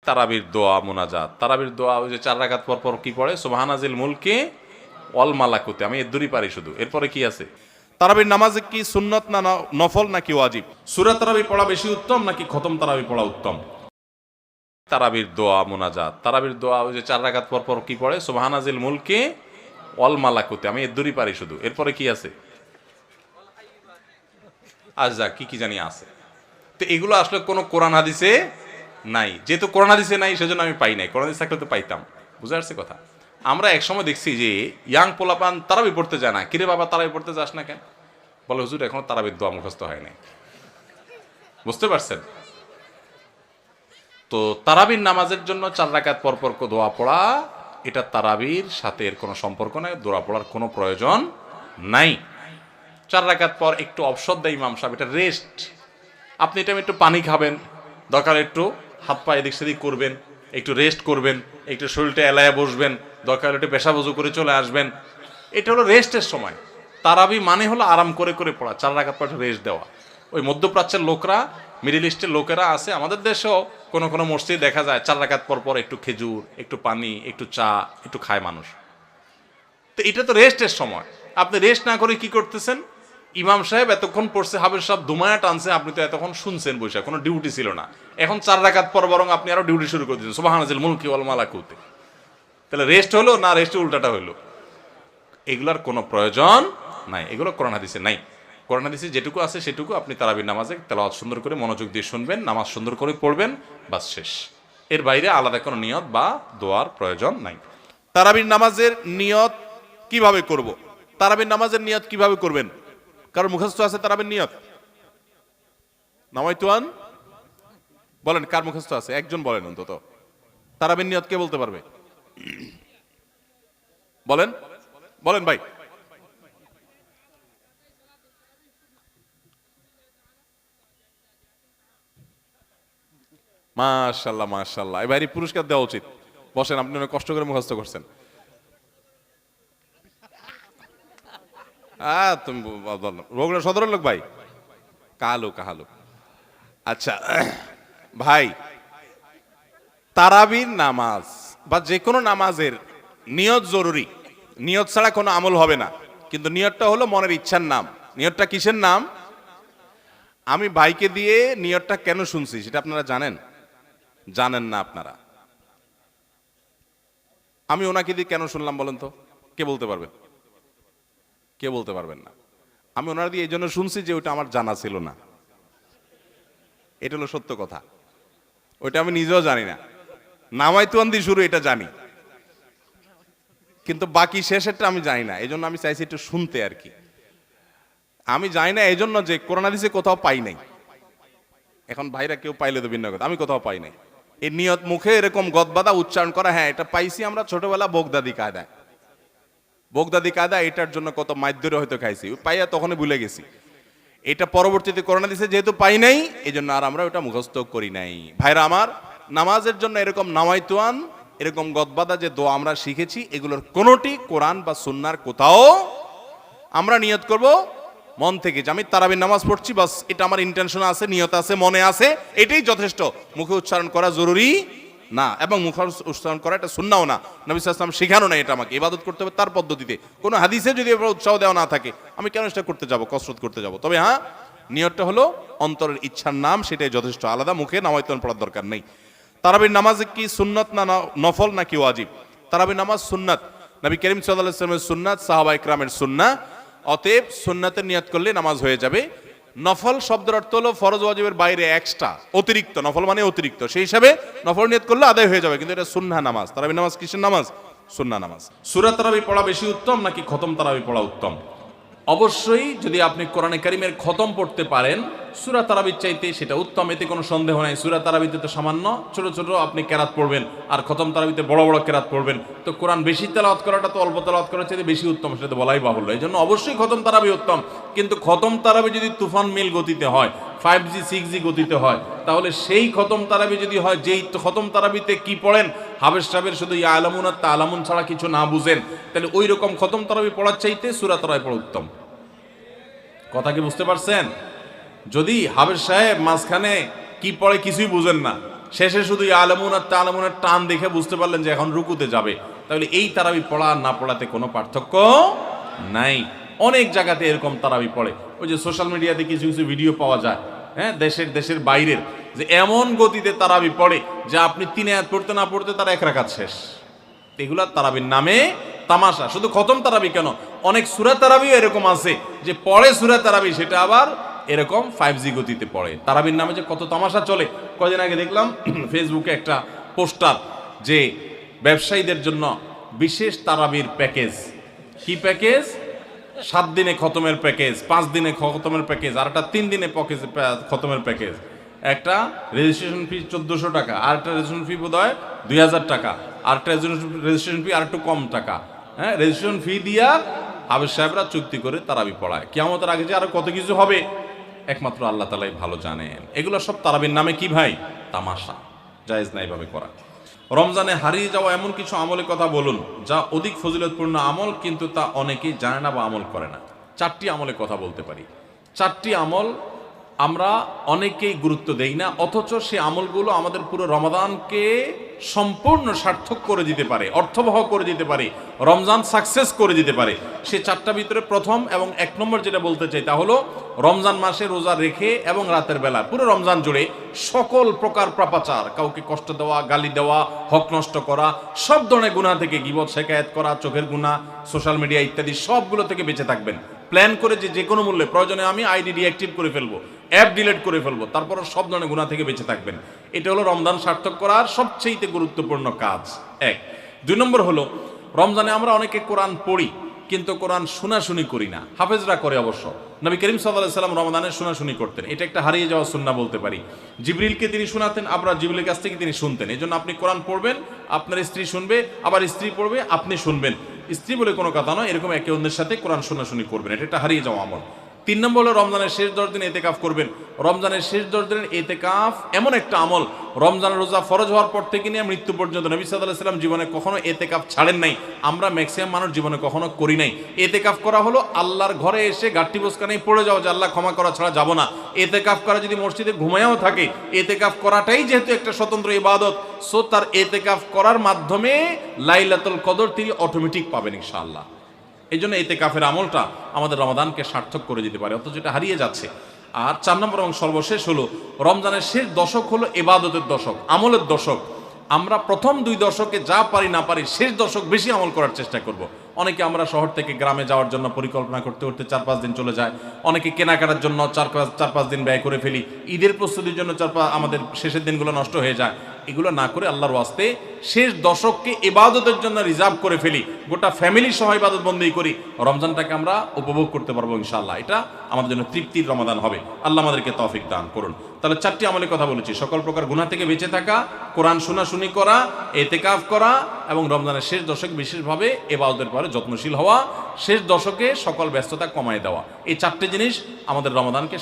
তারাবির দোয়া মোনাজাত, তারাবির দোয়া ওই যে 4 রাকাত পর পর কি পড়ে, সুবহানাজিল মুলকে ওয়াল মালাকুতে, আমি এর দূরই পারি শুধু। এরপরে কি আছে? তারাবির নামাজে কি সুন্নত না নফল নাকি ওয়াজিব? সূরা তারাবি পড়া বেশি উত্তম নাকি খতম তারাবি পড়া উত্তম? তারাবির দোয়া মোনাজাত, তারাবির দোয়া ওই যে 4 রাকাত পর পর কি পড়ে, সুবহানাজিল মুলকে ওয়াল মালাকুতে, আমি এর দূরই পারি শুধু। এরপরে কি আছে? আচ্ছা কি জানি আছে। তো এগুলো আসলে কোনো কোরআন হাদিসে নাই, যেহেতু কোরআন হাদিসে নাই সেজন্য আমি পাই নাই, কোরআন হাদিস থাকলে তো পাইতাম। বুঝে আসছে কথা? আমরা একসময় দেখছি যে ইয়াং পোলাপান তারাবি পড়তে যায় না। কিরে বাবা তারাবি পড়তে যাস না কেন? বলে হুজুর এখনো তারাবির দোয়া মুখস্থ হয় নাই। বুঝতে পারছেন? তো তারাবির নামাজের জন্য 4 রাকাত পর পর দোয়া পড়া, এটা তারাবির সাথে এর কোনো সম্পর্ক নাই, দোয়া পড়ার কোনো প্রয়োজন নাই। 4 রাকাত পর একটু অবসর দেয় ইমাম সাহেব, এটা রেস্ট। আপনি এটা একটু পানি খাবেন, দরকার একটু হাত পা এদিক সেদিক করবেন, একটু রেস্ট করবেন, একটু শরীরটা এলায়া বসবেন, দরকার একটু পেশাব ওযু করে চলে আসবেন। এটা হলো রেস্টের সময়। তারাবি মানে হলো আরাম করে করে পড়া, 4 রাকাত পর রেস্ট দেওয়া। ওই মধ্যপ্রাচ্যের লোকরা, মিডিল ইস্টের লোকেরা আছে, আমাদের দেশেও কোনো কোনো মসজিদে দেখা যায় 4 রাকাত পর পর একটু খেজুর, একটু পানি, একটু চা একটু খায় মানুষ। তো এটা তো রেস্টের সময়, আপনি রেস্ট না করে কি করতেছেন? ইমাম সাহেব এতক্ষণ পড়ছে, হাফেজ সাহেব ধুমায়া টানছে, আপনি তো এতক্ষণ শুনছেন বসে, কোনো ডিউটি ছিল না। এখন 4 রাকাত পর বরং আপনি আরো ডিউটি শুরু করে দিচ্ছেন, সুবহানাজিল মুলকি ওয়াল মালাকুতে। তাহলে রেস্ট হলো না রেস্টের উল্টাটা হইলো? এগুলার কোনো প্রয়োজন নাই, এগুলো কোরআন হাদিসে নাই। কোরআন হাদিসে যেটুকু আছে সেটুকু আপনি তারাবির নামাজে তেলাওয়াত সুন্দর করে মনোযোগ দিয়ে শুনবেন, নামাজ সুন্দর করে পড়বেন, বাস শেষ। এর বাইরে আলাদা কোনো নিয়ত বা দোয়ার প্রয়োজন নাই। তারাবির নামাজের নিয়ত কিভাবে করব? তারাবির নামাজের নিয়ত কিভাবে করবেন? কারণ মুখস্থ আছে তারাবির নিয়ত? নামাইতুয়ান বলেন, কার মুখস্থ আছে? একজন বলেন অন্তত। তারাবির নিয়ত কে বলতে পারবে? বলেন বলেন ভাই। মাশাআল্লাহ মাশাআল্লাহ, এই ভাইরি পুরস্কার দেওয়া উচিত। বসেন, আপনি অনেক কষ্ট করে মুখস্থ করছেন। তুমি রোগলা সদরের লোক ভাই, কালো কাহালো। আচ্ছা ভাই, তারাবির নামাজ বা যে কোনো নামাজের নিয়ত জরুরি। নিয়ত ছাড়া কোনো আমল হবে না। কিন্তু নিয়তটা হলো মনের ইচ্ছার নাম। নিয়তটা কিসের নাম? আমি ভাইকে দিয়ে নিয়তটা কেন শুনছি সেটা আপনারা জানেন? জানেন না আপনারা? আমি ওনাকে দিয়ে কেন শুনলাম বলেন তো? কে বলতে পারবেন? কে বলতে পারবেন না? আমি ওনার দিয়ে এই জন্য শুনছি যে ওইটা আমার জানা ছিল না। এটা হলো সত্য কথা। ওইটা আমি নিজেও জানি না। নামাইতুয়ান দিয়ে শুরু এটা জানি, কিন্তু বাকি শেষেরটা আমি জানি না। এই জন্য আমি চাইছি একটু শুনতে আর কি। আমি জানি না এই জন্য যে কোরআন হাদিসে কোথাও পাই নাই। এখন ভাইরা কেউ পাইলে তো ভিন্ন কথা, আমি কোথাও পাই নাই। এই নিয়ত মুখে এরকম গদবাদা উচ্চারণ করা, হ্যাঁ এটা পাইছি আমরা ছোটবেলা বোগদাদি কায়দায়। বোগদাদি কায়দা এটার জন্য কত মাইদ্যরে হয়তো খাইছি, পাইয়া তখনই ভুলে গেছি। এটা পরবর্তীতে কোরআন হাদিসে যেহেতু পাই নাই, এই জন্য আর আমরা ওটা মুখস্থ করি নাই। ভাইরা আমার, নামাজের জন্য এরকম নামাইতুয়ান, এরকম গদবাদা যে দোয়া আমরা শিখেছি, এগুলোর কোনোটি কোরআন বা সুন্নাহর কোথাও আমরা নিয়ত করব মন থেকে যে আমি তারাবির নামাজ পড়ছি, বাস এটা আমার ইন্টেনশন আছে, নিয়ত আছে, মনে আছে, এটাই যথেষ্ট। মুখে উচ্চারণ করা জরুরি না, এবং মুখে উচ্চারণ করা এটা সুন্নাহও না। নবী সাল্লাল্লাহু আলাইহি ওয়াসাল্লাম শেখানো না এটা আমাকে। ইবাদত করতে হবে তার পদ্ধতিতে। কোনো হাদিসে যদি এবার উৎসাহ দেওয়া না থাকে, আমি কেন সেটা করতে যাব, কসরত করতে যাব? তবে হ্যাঁ, নিয়তটা হলো অন্তরের ইচ্ছার নাম, সেটাই যথেষ্ট। আলাদা মুখে নামাইতুয়ান পড়ার দরকার নেই। তারাবির নামাজে কি সুন্নত না নফল নাকি ওয়াজিব? তারাবির নামাজ সুন্নাত। নবী করিম সাল্লাল্লাহু আলাইহি ওয়াসাল্লামের সুন্নাত, সাহাবা ইকরামের সুন্নাহ। অতএব সুন্নাতের নিয়ত করলে নামাজ হয়ে যাবে। নফল শব্দের অর্থ হলো ফরজ ওয়াজিবের বাইরে এক্সট্রা, অতিরিক্ত। নফল মানে অতিরিক্ত, সেই হিসাবে নফল নিয়ত করলে আদায় হয়ে যাবে। কিন্তু এটা সুন্নাহ নামাজ। তারাবির নামাজ কিসের নামাজ? সুন্নাহ নামাজ। সূরা তারাবি পড়া বেশি উত্তম নাকি খতম তারাবি পড়া উত্তম? অবশ্যই যদি আপনি কোরআনে কারিমের খতম পড়তে পারেন, সূরা তারাবির চাইতে সেটা উত্তম, এতে কোনো সন্দেহ নাই। সূরা তারাবিতে তো সামান্য ছোট ছোট আপনি কেরাত পড়বেন, আর খতম তারাবিতে বড় বড় কেরাত পড়বেন। তো কোরআন বেশি তেলাওয়াত করাটা তো অল্প তেলাওয়াত করার চাইতে বেশি উত্তম, সেটা তো বলাই বাহুল্য। এই জন্য অবশ্যই খতম তারাবি উত্তম। কিন্তু খতম তারাবি যদি তুফান মিল গতিতে হয়, 5G 6G গতিতে হয়, তাহলে সেই খতম তারাবি যদি হয়, যেই খতম তারাবিতে কি পড়েন, হাফেজ সাহেবের শুধু ইয়া আলামুন আর তালামুন ছাড়া কিছু না বুঝেন, তাহলে ওই রকম খতম তারাবি পড়ার চাইতে সূরা তারাবি পড়া উত্তম। কথা কি বুঝতে পারছেন? যদি হাফেজ সাহেব মাঝখানে কি পড়ে কিছুই বুঝেন না, শেষে শুধু ইয়ালামুন আর তালামুনের টান দেখে বুঝতে পারলেন যে এখন রুকুতে যাবে, তাহলে এই তারাবি পড়া আর না পড়াতে কোনো পার্থক্য নাই। অনেক জায়গাতে এরকম তারাবি পড়ে, ওই যে সোশ্যাল মিডিয়াতে কিছু কিছু ভিডিও পাওয়া যায়, হ্যাঁ, দেশের বাইরের, যে এমন গতিতে তারাবি পড়ে যে আপনি 3 আয়াত পড়তে না পড়তে তার 1 রাকাত শেষ। এগুলা তারাবির নামে তামাশা। শুধু খতম তারাবি কেন, অনেক সূরা তারাবিও এরকম আছে যে পড়ে সূরা তারাবি, সেটা আবার এরকম 5G গতিতে পড়ে। তারাবির নামে যে কত তামাশা চলে। কয়দিন আগে দেখলাম ফেসবুকে একটা পোস্টার, যে ব্যবসায়ীদের জন্য বিশেষ তারাবির প্যাকেজ। কি প্যাকেজ? 7 দিনে খতমের প্যাকেজ, 5 দিনে খতমের প্যাকেজ, আর একটা 3 দিনে খতমের প্যাকেজ। একটা রেজিস্ট্রেশন ফি 1400 টাকা, আর একটা রেজিস্ট্রেশন ফি বোধ হয় 2000 টাকা, আর একটা রেজিস্ট্রেশন ফি আর একটু কম টাকা। হ্যাঁ, রেজিস্ট্রেশন ফি দিয়া হাফেজ সাহেবরা চুক্তি করে তারাবি পড়ায়। কিয়ামতের আগে যে আরো কত কিছু হবে একমাত্র আল্লাহ তাআলাই ভালো জানেন। এগুলো সব তারাবির নামে কি ভাই? তামাশা। জায়েজ না এভাবে করা। রমজানে হারিয়ে যাওয়া এমন কিছু আমলের কথা বলুন যা অধিক ফজিলতপূর্ণ আমল, কিন্তু তা অনেকেই জানে না বা আমল করে না। 4টি আমলের কথা বলতে পারি। 4টি আমল আমরা অনেকেই গুরুত্ব দেই না, অথচ সে আমলগুলো আমাদের পুরো রমাদানকে সম্পূর্ণ সার্থক করে দিতে পারে, অর্থবহ করে দিতে পারে, রমজান সাকসেস করে দিতে পারে। সে 4টার ভিতরে প্রথম এবং 1 নম্বর যেটা বলতে চাই তা হলো রমজান মাসে রোজা রেখে এবং রাতের বেলা পুরো রমজান জুড়ে সকল প্রকার পাপাচার, কাউকে কষ্ট দেওয়া, গালি দেওয়া, হক নষ্ট করা, সব ধরনের গুনাহ থেকে, গীবত শেকায়েত করা, চোখের গুনাহ, সোশ্যাল মিডিয়া ইত্যাদি সবগুলো থেকে বেঁচে থাকবেন। প্ল্যান করে যে কোনো মূল্যে, প্রয়োজনে আমি আইডি ডিঅ্যাক্টিভ করে ফেলবো, অ্যাপ ডিলিট করে ফেলবো, তারপর সব ধরনের গুনাহ থেকে বেঁচে থাকবেন। এটা হলো রমজান সার্থক করার সবচেয়ে গুরুত্বপূর্ণ কাজ। 1। 2 নম্বর হলো রমজানে আমরা অনেকে কোরআন পড়ি কিন্তু কোরআন শোনাশুনি করি না। হাফেজরা করে অবশ্য। নবী করিম সাল্লাল্লাহু আলাইহি সাল্লাম রমজানে শোনাশুনি করতেন। এটা একটা হারিয়ে যাওয়া সুন্নাহ বলতে পারি। জিবরিলকে তিনি শোনাতেন, আবার জিবরিলের কাছ থেকে তিনি শুনতেন। এই জন্য আপনি কোরআন পড়বেন, আপনার স্ত্রী শুনবে, আবার স্ত্রী পড়বে, আপনি শুনবেন। স্ত্রী বলে কোনো কথা নয়, এরকম একে অন্যের সাথে কোরআন শোনাশুনি করবেন। এটা একটা হারিয়ে যাওয়া আমল। 3 নম্বর হলো রমজানের শেষ 10 দিন এতেকাফ করবেন। রমজানের শেষ 10 দিনের এতেকাফ এমন একটা আমল, রমজানের রোজা ফরজ হওয়ার পর থেকে নিয়ে মৃত্যু পর্যন্ত নবী সাল্লাল্লাহু আলাইহি ওয়াসাল্লাম জীবনে কখনো এতেকাফ ছাড়েন নাই। আমরা ম্যাক্সিমাম মানুষ জীবনে কখনো করি নাই। এতেকাফ করা হলো আল্লাহর ঘরে এসে গাঁটটি বোসকানেই পড়ে যাও যে আল্লাহ ক্ষমা করা ছাড়া যাব না। এতেকাফ করা যদি মসজিদে ঘুমায়াও থাকে, এতেকাফ করাটাই যেহেতু একটা স্বতন্ত্র ইবাদত, সো তার এতেকাফ করার মাধ্যমে লাইলাতুল কদর তিনি অটোমেটিক পাবেন ইনশাআল্লাহ। এই জন্য এতেকাফের আমলটা আমাদের রমাদানকে সার্থক করে দিতে পারে, অথচ এটা হারিয়ে যাচ্ছে। আর 4 নম্বর এবং সর্বশেষ হলো রমজানের শেষ দশক হলো ইবাদতের দশক, আমলের দশক। আমরা প্রথম 2 দশকে যা পারি না পারি, শেষ দশক বেশি আমল করার চেষ্টা করব। অনেকে আমরা শহর থেকে গ্রামে যাওয়ার জন্য পরিকল্পনা করতে করতে 4-5 দিন চলে যায়। অনেকে কেনাকাটার জন্য 4-5 দিন ব্যয় করে ফেলি। ঈদের প্রস্তুতির জন্য আমাদের শেষের দিনগুলো নষ্ট হয়ে যায়। এগুলো না করে আল্লাহর ওয়াস্তে শেষ দশককে ইবাদতের জন্য রিজার্ভ করে ফেলি, গোটা ফ্যামিলি সহ ইবাদত বন্দেগী করি, রমজানটাকে আমরা উপভোগ করতে পারবো ইনশাআল্লাহ। এটা আমাদের জন্য তৃপ্তির রমাদান হবে। আল্লাহ আমাদেরকে তৌফিক দান করুন। তাহলে 4টি আমলের কথা বলেছি, সকল প্রকার গুনাহ থেকে বেঁচে থাকা, কোরআন শোনাশুনি করা, এতেকাফ করা এবং রমজানের শেষ দশকে বিশেষভাবে ইবাদতের পরে যত্নশীল হওয়া, শেষ দশকে সকল ব্যস্ততা কমায় দেওয়া। এই 4টে জিনিস আমাদের রমাদানকে